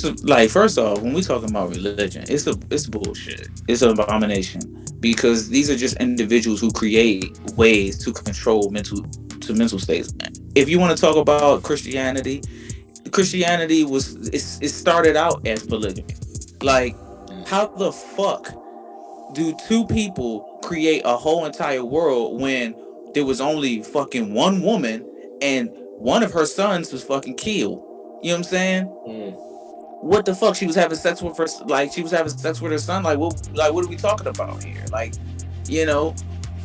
So, like, first off, when we talking about religion, it's bullshit. It's an abomination because these are just individuals who create ways to control mental states. If you want to talk about Christianity it started out as polygamy. Like, how the fuck do two people create a whole entire world when there was only fucking one woman and one of her sons was fucking killed? You know what I'm saying? Mm. What the fuck? She was having sex with her, like she was having sex with her son. What are we talking about here? Like, you know,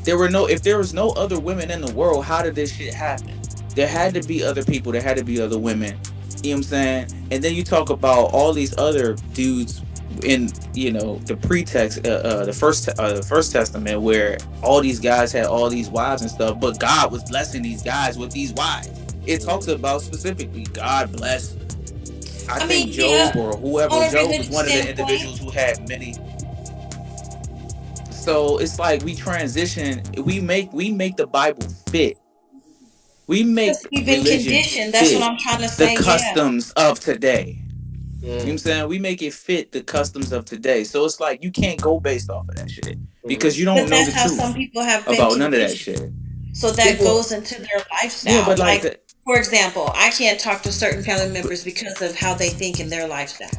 if there was no other women in the world, how did this shit happen? There had to be other people. There had to be other women. You know what I'm saying? And then you talk about all these other dudes in, the pretext, the first testament, where all these guys had all these wives and stuff, but God was blessing these guys with these wives. It talks about specifically God bless. I I think mean, yeah, Job or whoever. on a Job was religious one of the standpoint. individuals who had many. So it's like we transition. We make the Bible fit. We make Because we've been religion conditioned. That's what fit I'm trying to the say. Yeah. customs of today. You know what I'm Mm. saying? We make it fit the customs of today. So it's like you can't go based off of that shit because Mm. you But don't know the that's how some truth people have been about none of that conditioned. shit. So that People. goes into their Yeah, lifestyle. but like, Like, for example, I can't talk to certain family but members because of how they think in their lifestyle.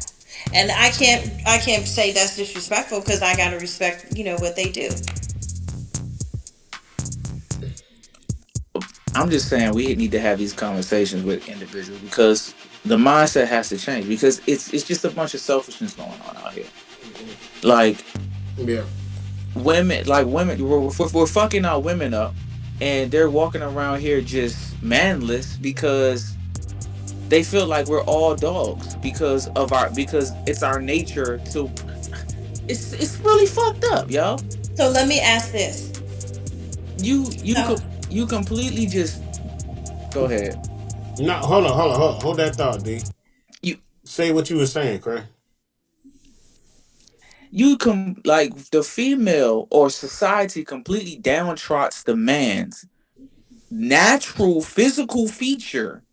And I can't say that's disrespectful because I gotta respect, what they do. I'm just saying we need to have these conversations with individuals because the mindset has to change because it's just a bunch of selfishness going on out here. Like Yeah. women, we're fucking our women up, and they're walking around here just manless because they feel like we're all dogs because it's our nature to. It's really fucked up, yo. So let me ask this. So You completely just go ahead. No, hold that thought, D. You Say what you were saying, Cray. like the female or society completely downtrots the man's natural physical feature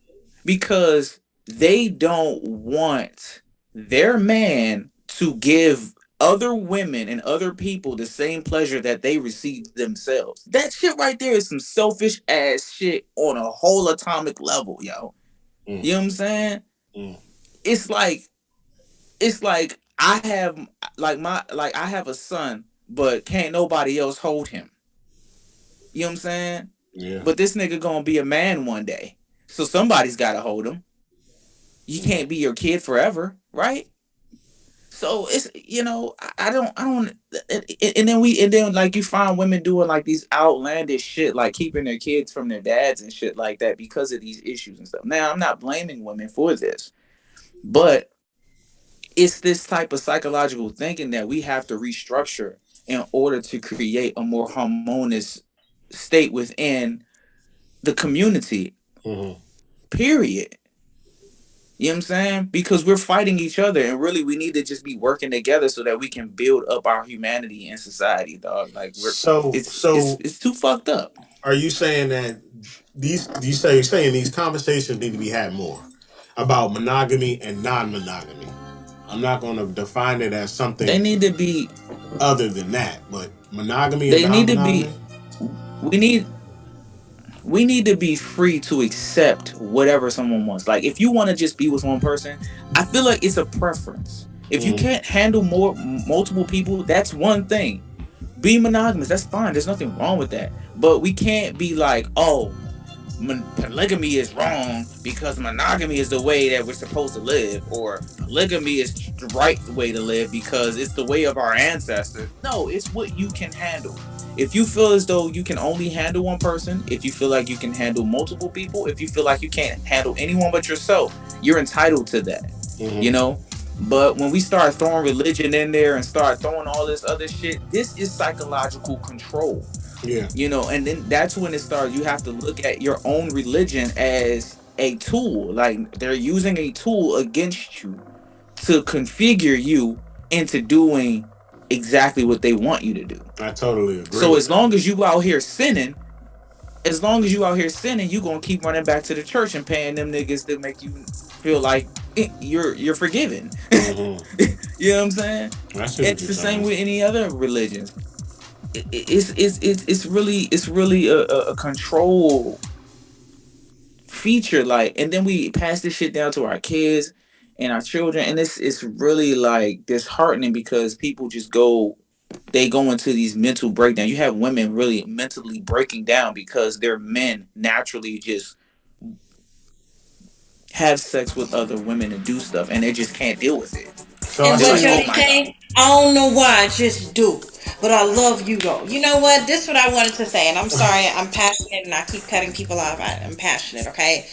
because they don't want their man to give other women and other people the same pleasure that they receive themselves. That shit right there is some selfish ass shit on a whole atomic level, yo. Mm. You know what I'm saying? Mm. It's like I have I have a son, but can't nobody else hold him. You know what I'm saying? Yeah. But this nigga gonna be a man one day, so somebody's gotta hold him. You Mm. can't be your kid forever, right? So it's I don't and then like you find women doing like these outlandish shit like keeping their kids from their dads and shit like that because of these issues and stuff. Now I'm not blaming women for this, but it's this type of psychological thinking that we have to restructure in order to create a more harmonious state within the community. Mm-hmm. Period. You know what I'm saying? Because we're fighting each other, and really, we need to just be working together so that we can build up our humanity in society, dog. Like So, so it's too fucked up. are you saying that you're saying these conversations need to be had more about monogamy and non-monogamy? I'm not going to define it as They something need to be. other than that, but monogamy and They need to be. non-monogamy. We need. We need to be free to accept whatever someone wants. Like, if you want to just be with one person, I feel like it's a preference. If you Mm. can't handle multiple people, that's one thing. Be monogamous. That's fine. There's nothing wrong with that. But we can't be like, oh, polygamy is wrong because monogamy is the way that we're supposed to live, or polygamy is the right way to live because it's the way of our ancestors. No, it's what you can handle. If you feel as though you can only handle one person, if you feel like you can handle multiple people, if you feel like you can't handle anyone but yourself, you're entitled to that. You Mm-hmm. know? But when we start throwing religion in there and start throwing all this other shit, this is psychological control. Yeah. And then that's when it starts. You have to look at your own religion as a tool. Like, they're using a tool against you to configure you into doing exactly what they want you to do. I totally So agree. as long as you out here sinning, As long as you out here sinning, you gonna keep running back to the church and paying them niggas to make you feel like you're forgiven. Mm-hmm. You know what I'm saying? I see what It's you're the same saying. with any other religions. It's really a control feature, like, and then we pass this shit down to our kids and our children, and it's really like disheartening because people just go into these mental breakdown. You have women really mentally breaking down because their men naturally just have sex with other women and do stuff, and they just can't deal with it. So I And They're what like, see. oh Jody my god. say? I don't know why, I just do. But I love you though. You know what? This is what I wanted to say, and I'm sorry, I'm passionate and I keep cutting people off. I'm passionate, okay?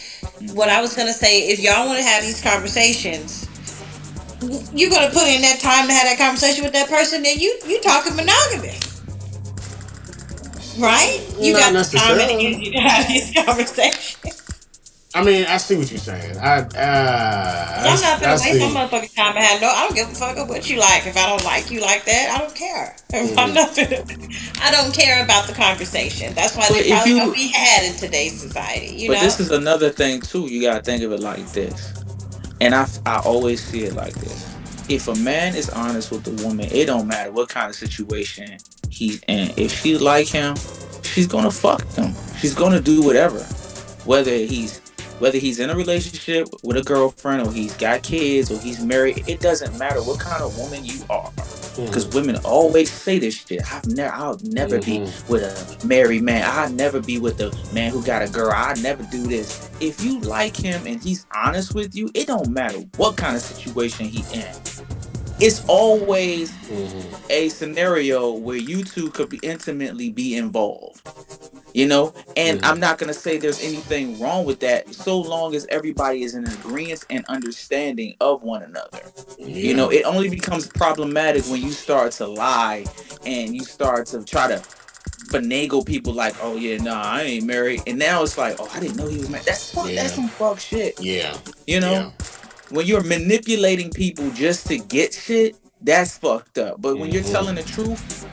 What Mhm. I was gonna say, if y'all wanna have these conversations, you're gonna put in that time to have that conversation with that person, then you talking monogamy. Right? You Not got the time and the necessarily. energy to have these conversations. I mean, I see what you're saying. Cause I'm not I gonna waste my see. motherfucking time. I don't give a fuck what you like. If I don't like you like that, I don't care. If I'm Hmm. not, I don't care about the conversation. That's why they But if probably don't you, be had in today's society. You but know. this is another thing too. You gotta think of it like this, and I always see it like this. If a man is honest with the woman, it don't matter what kind of situation he's in. If she like him, she's gonna fuck him. She's gonna do whatever. Whether he's whether he's in a relationship with a girlfriend or he's got kids or he's married, it doesn't matter what kind of woman you are. Because Hmm. women always say this shit. I'll never be Hmm. with a married man. I'll never be with the man who got a girl. I'll never do this. If you like him and he's honest with you, it don't matter what kind of situation he in. It's always Hmm. a scenario where you two could be intimately be involved, and I'm Hmm. not going to say there's anything wrong with that so long as everybody is in agreement and understanding of one another. Yeah. It only becomes problematic when you start to lie and you start to try to finagle people like, oh yeah, nah, I ain't married, and now it's like, oh, I didn't know he was married. That's Yeah. some fuck shit. Yeah. you know Yeah. when you're manipulating people just to get shit, that's fucked up. But when you're telling Hmm. the truth,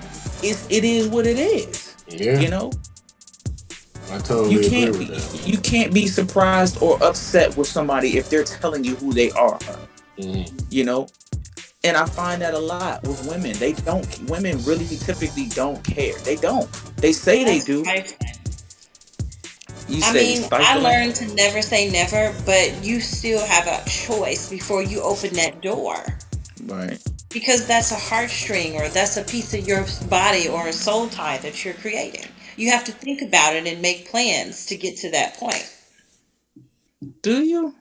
it is what it is. Yeah. you know I you totally agree can't with be that. you can't be surprised or upset with somebody if they're telling you who they are. Hmm. you know and I find that a lot with women. Women really typically don't care. They don't. They say they That's do. trifling. You I say mean, I stifling. learned to never say never, but you still have a choice before you open that door. Right. Because that's a heartstring or that's a piece of your body or a soul tie that you're creating. You have to think about it and make plans to get to that point. Do you?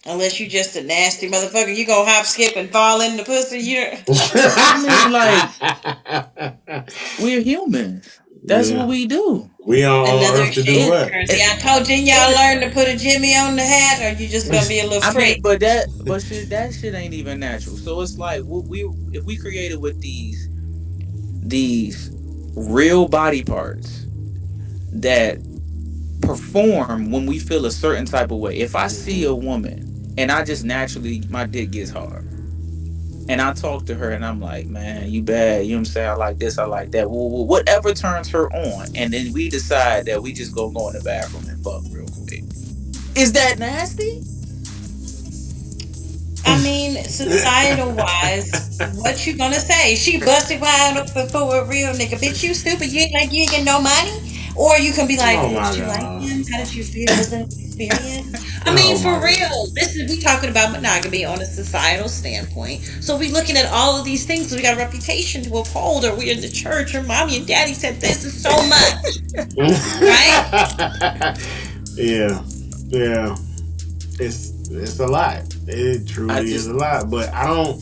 Unless you just a nasty motherfucker, you gonna hop, skip, and fall in the pussy. You I mean, like, we're humans. That's what Yeah. we do. We on another Earth to do shade of it, what? currency. it I told you y'all learn to put a Jimmy on the hat, or you just gonna be a little I mean, freak. but shit, that shit ain't even natural. So it's like, what we if we created with these real body parts that perform when we feel a certain type of way. If I see a Hmm. woman and I just naturally my dick gets hard, and I talk to her and I'm like, man, you bad. You know what I'm saying? I like this, I like that. Whatever turns her on, and then we decide that we just go in the bathroom and fuck real quick. Is that nasty? I mean, societal wise, what you gonna say? She busted wide open for a real nigga. Bitch, you stupid. You ain't like you ain't get no money. Or you can be like, Oh did my you like god. him? How did you feel? Was it an experience? I mean, Oh for my god. real. This is we talking about monogamy on a societal standpoint. So we looking at all of these things. So we got a reputation to uphold, or we're in the church, or mommy and daddy said this is so much, right? Yeah. Yeah. It's a lot. It I truly is a just lot. But I don't.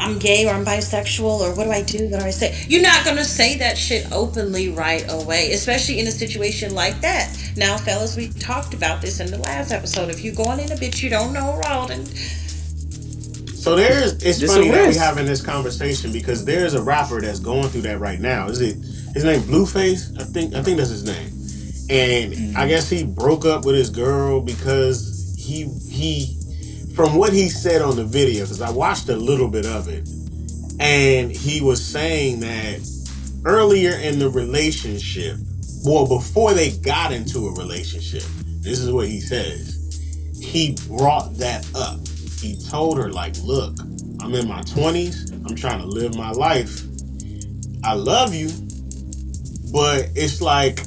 I'm gay or I'm bisexual or what do I do? What do I say? You're not gonna say that shit openly right away, especially in a situation like that. Now, fellas, we talked about this in the last episode. If you going in a bitch you don't know road and So there's. It's this a funny that we risk. having this conversation because there's a rapper that's going through that right now. Is it his name Blueface? I think that's his name. And I Hmm. guess he broke up with his girl because he from what he said on the video, because I watched a little bit of it, and he was saying that earlier in the relationship well, before they got into a relationship, this is what he says. He brought that up. He told her, like, look, I'm in my 20s. I'm trying to live my life. I love you, but it's like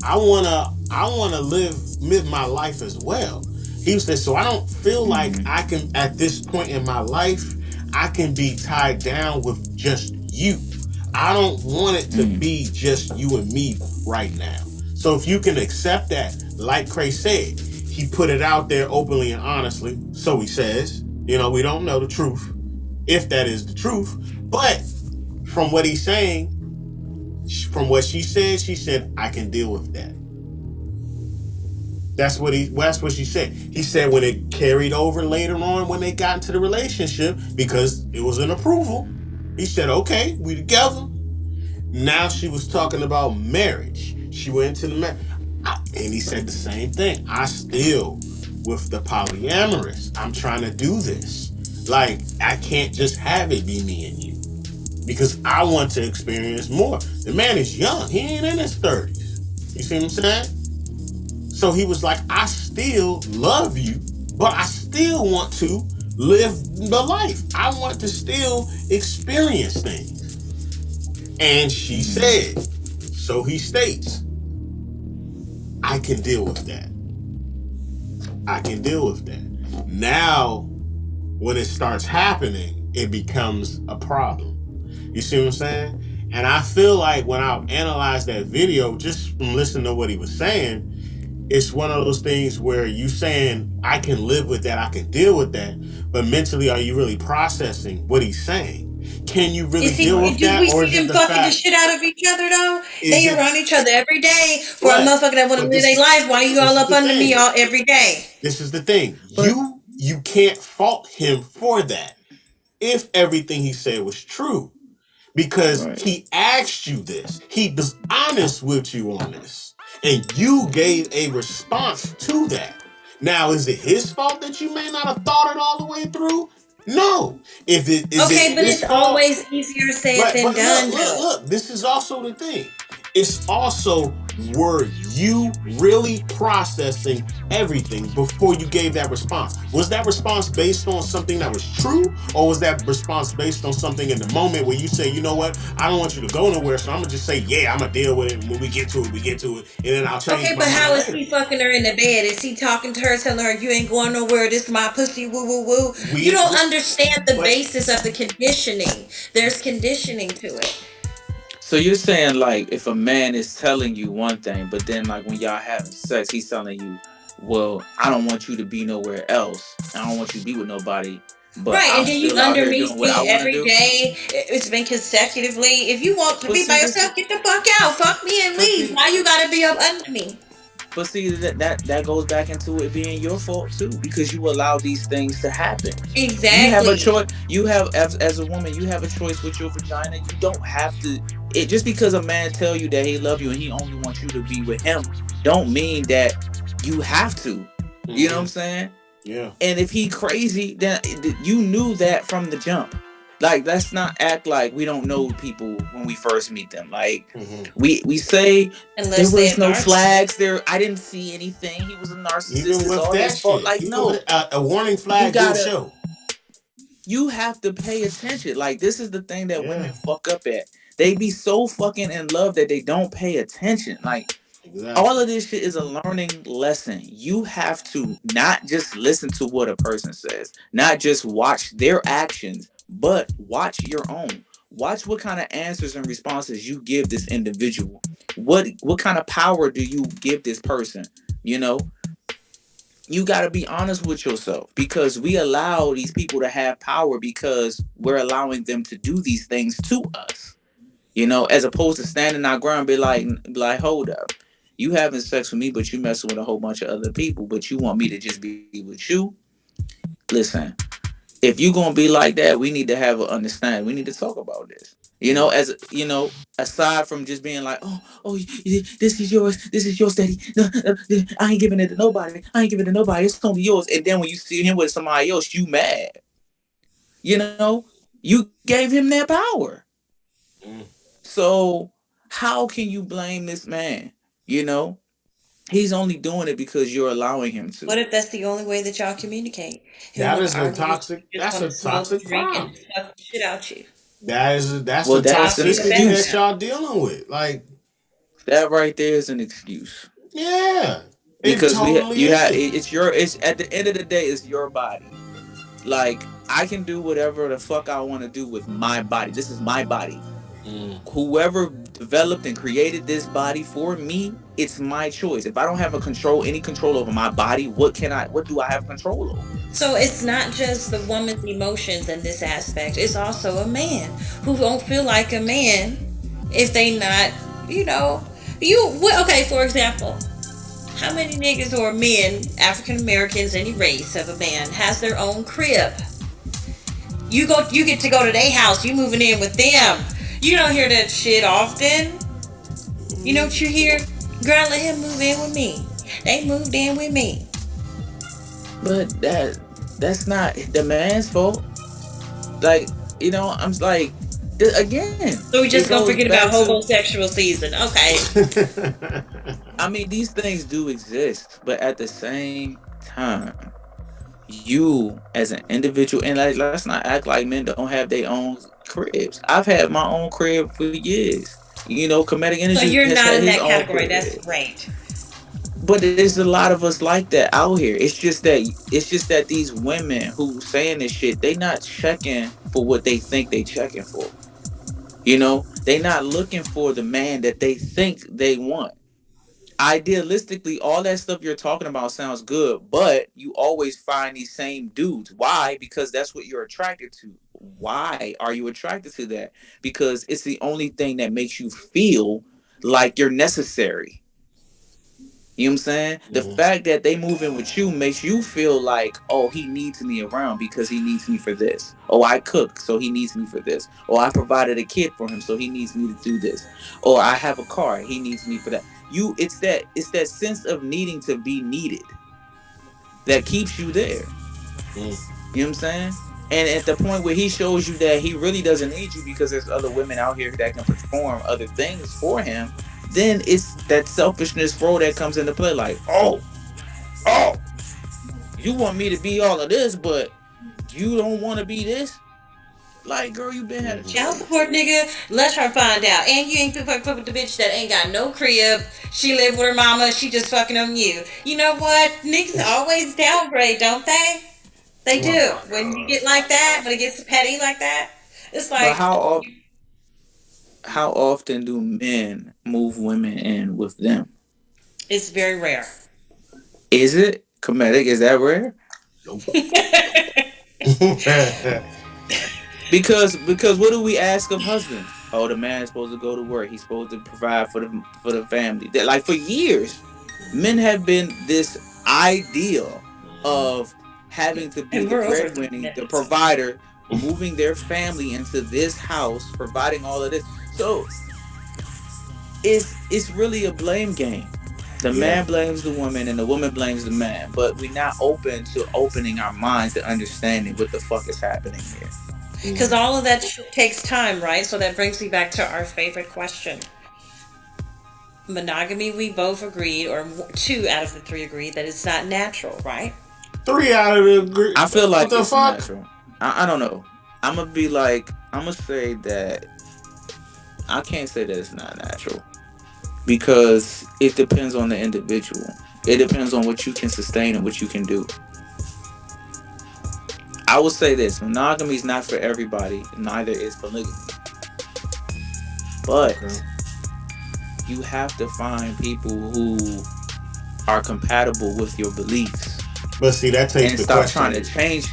I wanna live my life as well. He said, so I don't feel like Mm-hmm. I can at this point in my life I can be tied down with just you. I don't want it to Mm-hmm. be just you and me right now. So if you can accept that, like Kray said, he put it out there openly and honestly. So he says, we don't know the truth, if that is the truth. But from what he's saying, from what she said, I can deal with that. That's what she said. He said when it carried over later on when they got into the relationship, because it was an approval, he said, okay, we together. Now she was talking about marriage. She went into the marriage. And he said the same thing. I still with the polyamorous. I'm trying to do this. Like, I can't just have it be me and you. Because I want to experience more. The man is young. He ain't in his 30s. You see what I'm saying? So he was like, I still love you, but I still want to live the life. I want to still experience things. And she Mm-hmm. said, so he states, I can deal with that. I can deal with that. Now, when it starts happening, it becomes a problem. You see what I'm saying? And I feel like when I analyzed that video, just from listening to what he was saying, it's one of those things where you saying I can live with that, I can deal with that, but mentally, are you really processing what he's saying? Can you really Is he? deal with Do that, we or see is it them the fucking the fact? shit out of each other though? Is They it around each other every day for a right? motherfucker that want to But live their life. Why you this all is up the under me thing. all every day? This is the thing. But You can't fault him for that if everything he said was true, because right. he asked you this. He was honest with you on this. And you gave a response to that. Now, is it his fault that you may not have thought it all the way through? No. If it is it Okay, but his it's fault? always easier said But than done, though. look. This is also the thing. It's also, were you really processing everything before you gave that response? Was that response based on something that was true, or was that response based on something in the moment where you say, you know what, I don't want you to go nowhere, so I'm gonna just say, yeah, I'm gonna deal with it. And when we get to it, we get to it, and then I'll change Okay, my but how mind is later. he fucking her in the bed? Is he talking to her, telling her you ain't going nowhere? This my pussy, woo woo woo. You We, don't understand the but basis of the conditioning. There's conditioning to it. So you're saying like if a man is telling you one thing, but then like when y'all having sex, he's telling you, "Well, I don't want you to be nowhere else. I don't want you to be with nobody, but Right, I'm and then you still out under here me doing what I see want to every do." day. It's been consecutively. If you want to But be by see, this yourself, is, get the fuck out. Fuck me and but leave. see, Why you gotta be up under me? but see that goes back into it being your fault too, because you allow these things to happen. You have a Exactly. choice. You have as a woman, you have a choice with your vagina. You don't have to. It just because a man tell you that he love you and he only wants you to be with him, don't mean that you have to. You know what I'm mm-hmm. saying? Yeah. And if he crazy, then you knew that from the jump. Like, let's not act like we don't know people when we first meet them. Like, Mm-hmm. we say there Unless they're was no narcissist. flags. There, I didn't see anything. He was a narcissist. Even It's with all his that fault. shit, Like, even no, with a warning you flag will gotta. show. You have to pay attention. Like, this is the thing that Yeah. women fuck up at. They be so fucking in love that they don't pay attention. Like, all Exactly. of this shit is a learning lesson. You have to not just listen to what a person says, not just watch their actions, but watch your own. Watch what kind of answers and responses you give this individual. What kind of power do you give this person? You know, you got to be honest with yourself, because we allow these people to have power because we're allowing them to do these things to us. As opposed to standing our ground, be like, hold up, you having sex with me, but you messing with a whole bunch of other people, but you want me to just be with you. Listen, if you gonna be like that, we need to have an understanding. We need to talk about this. Mm. As aside from just being like, oh, this is yours, daddy. I ain't giving it to nobody. I ain't giving it to nobody. It's only yours. And then when you see him with somebody else, you mad. You gave him that power. Mm. So how can you blame this man? You know, he's only doing it because you're allowing him What to. if that's the only way that y'all communicate? He don't That want to is a argue with you. toxic. He just That's want a to smoke, toxic drink, and problem. fuck the shit out you. That's Well, the that's I'll an be the toxicity best that excuse. man. y'all dealing with. Like, That right there is an excuse. yeah, it Because totally you have is. it's at the end of the day, it's your body. Like, I can do whatever the fuck I want to do with my body. This is my body. Mm. Whoever developed and created this body for me, it's my choice. If I don't have any control over my body, what do I have control over? So it's not just the woman's emotions in this aspect. It's also a man who don't feel like a man if they not, you know, okay, for example, how many niggas or men, African Americans, any race of a man, has their own crib? You get to go to their house. You moving in with them. You don't hear that shit often. You know what you hear? Girl, let him move in with me. They moved in with me. But that's not the man's fault. Like, I'm like, again, So we it just gonna goes forget about back to, homosexual season. Okay. I mean, these things do exist, but at the same time, you as an individual, and like, let's not act like men don't have their own cribs. I've had my own crib for years. Kinetic So Energy you're has not had in his that own category. crib. That's great. But there's a lot of us like that out here. It's just that these women who saying this shit, they not checking for what they think they checking for. They not looking for the man that they think they want. Idealistically, all that stuff you're talking about sounds good, but you always find these same dudes. Why? Because that's what you're attracted to. Why are you attracted to that? Because it's the only thing that makes you feel like you're necessary. You know what I'm saying? The Mhm. fact that they move in with you makes you feel like, oh, he needs me around because he needs me for this. Oh, I cook, so he needs me for this. Or I provided a kid for him, so he needs me to do this. Or I have a car, he needs me for that. It's that sense of needing to be needed that keeps you there. Mm. You know what I'm saying? And at the point where he shows you that he really doesn't need you because there's other women out here that can perform other things for him, then it's that selfishness role that comes into play. Like, oh, you want me to be all of this, but you don't want to be this? Like, girl, you been had a Child choice. support nigga, let her find out. And you ain't fuck with the bitch that ain't got no crib. She live with her mama. She just fucking on you. You know what? Niggas always downgrade, don't they? They Oh do. my When you god. get like that, when it gets petty like that, it's But like how often do men move women in with them? it's very rare. Is it comedic? Is that rare? Nope. Because what do we ask of husbands? Oh, the man's supposed to go to work. He's supposed to provide for the family. That, like, for years, men have been this ideal of having to be And the we're over 3 breadwinning, the minutes. provider, moving their family into this house, providing all of this. So it's really a blame game. The Yeah. man blames the woman and the woman blames the man, but we're not open to opening our minds to understanding what the fuck is happening here. Because Mm. all of that takes time, right? So that brings me back to our favorite question. Monogamy, we both agreed, or two out of the three agreed, that it's not natural, right? Three out of the I feel what like the it's fuck? natural. I don't know. I'm gonna say that I can't say that it's not natural because it depends on the individual. It depends on what you can sustain and what you can do. I will say this: monogamy is not for everybody. Neither is polygamy. But Okay. you have to find people who are compatible with your beliefs But see, that takes and the stop trying to question. change.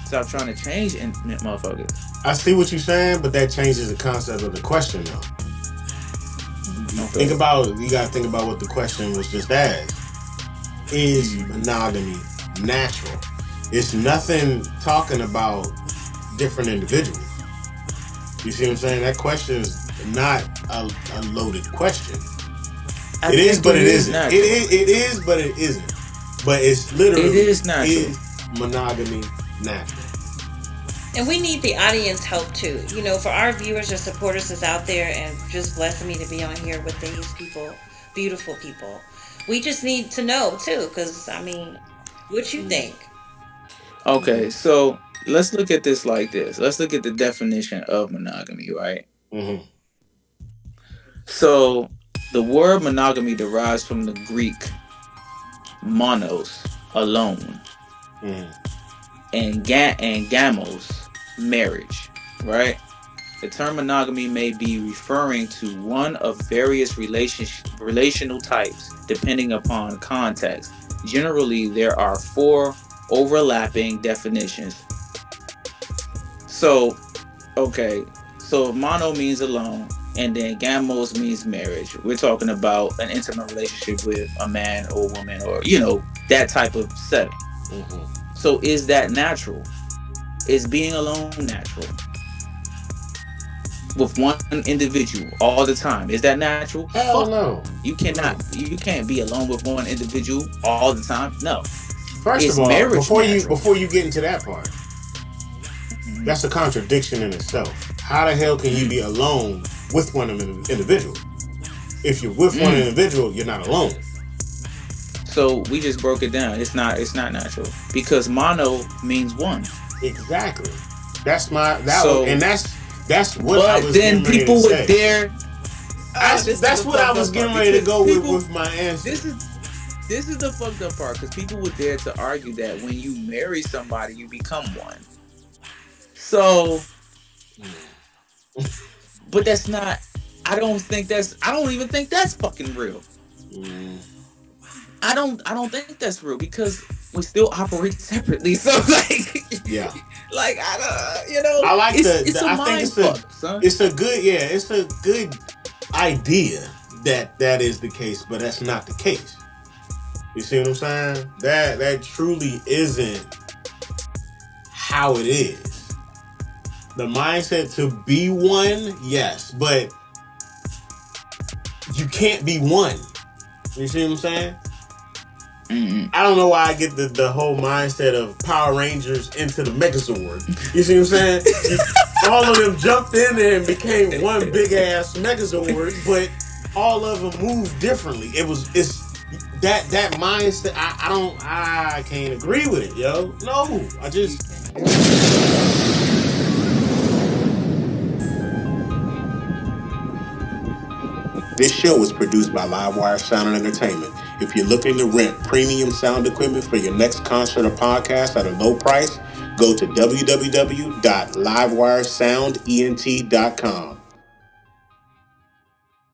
Stop trying to change motherfuckers. I see what you're saying, but that changes the concept of the question, though. Think Okay. about You gotta think about what the question was just asked. Is Hmm. monogamy natural? It's nothing talking about different individuals. You see what I'm saying? That question is not a loaded question. I It is, think but it it is isn't. natural. It is, but it isn't. But it's It literally, is natural. is monogamy natural? And we need the audience help too. For our viewers or supporters that's out there and just blessing me to be on here with these people beautiful people. We just need to know too, because I mean, what you Mm, think? Okay, so let's look at this like this. Let's look at the definition of monogamy, right? mm-hmm, So the word monogamy derives from the Greek monos, alone, mm-hmm, and gamos, marriage, right? The term monogamy may be referring to one of various relational types depending upon context. Generally, there are four overlapping definitions. So, okay, so mono means alone, and then gamos means marriage. We're talking about an intimate relationship with a man or woman, or that type of setup. mm-hmm. So, is that natural? Is being alone natural with one individual all the time? Is that natural? Hell Fuck no. no. You cannot. No. You can't be alone with one individual all the time. No. First of Is all, marriage natural? before you get into that part, Mhm. that's a contradiction in itself. How the hell can you be alone with one individual? If you're with one Mm. individual, you're not alone. So we just broke it down. It's not. It's not natural because mono means one. Exactly. That's my that was, So, and that's what I but was then getting ready to people would say. dare. This is That's the what I fucked was up part getting ready to because go people. with my answer. This is the fucked up part because people would dare to argue that when you marry somebody, you become one. So, but that's not. I don't think that's. I don't even think that's fucking real. Mm, I don't think that's real because we still operate separately. So yeah, like I don't, I like it's a I think mind fuck, son. it's a good it's a good idea that is the case, but that's not the case. You see what I'm saying? That truly isn't how it is. The mindset to be one, yes, but you can't be one. You see what I'm saying? Mm-mm. I don't know why I get the whole mindset of Power Rangers into the Megazord. You see what I'm saying? All of them jumped in there and became one big ass Megazord, but all of them moved differently. It's that mindset. I can't agree with it, yo. No, I just. This show was produced by Livewire Sound and Entertainment. If you're looking to rent premium sound equipment for your next concert or podcast at a low price, go to www.livewiresoundent.com.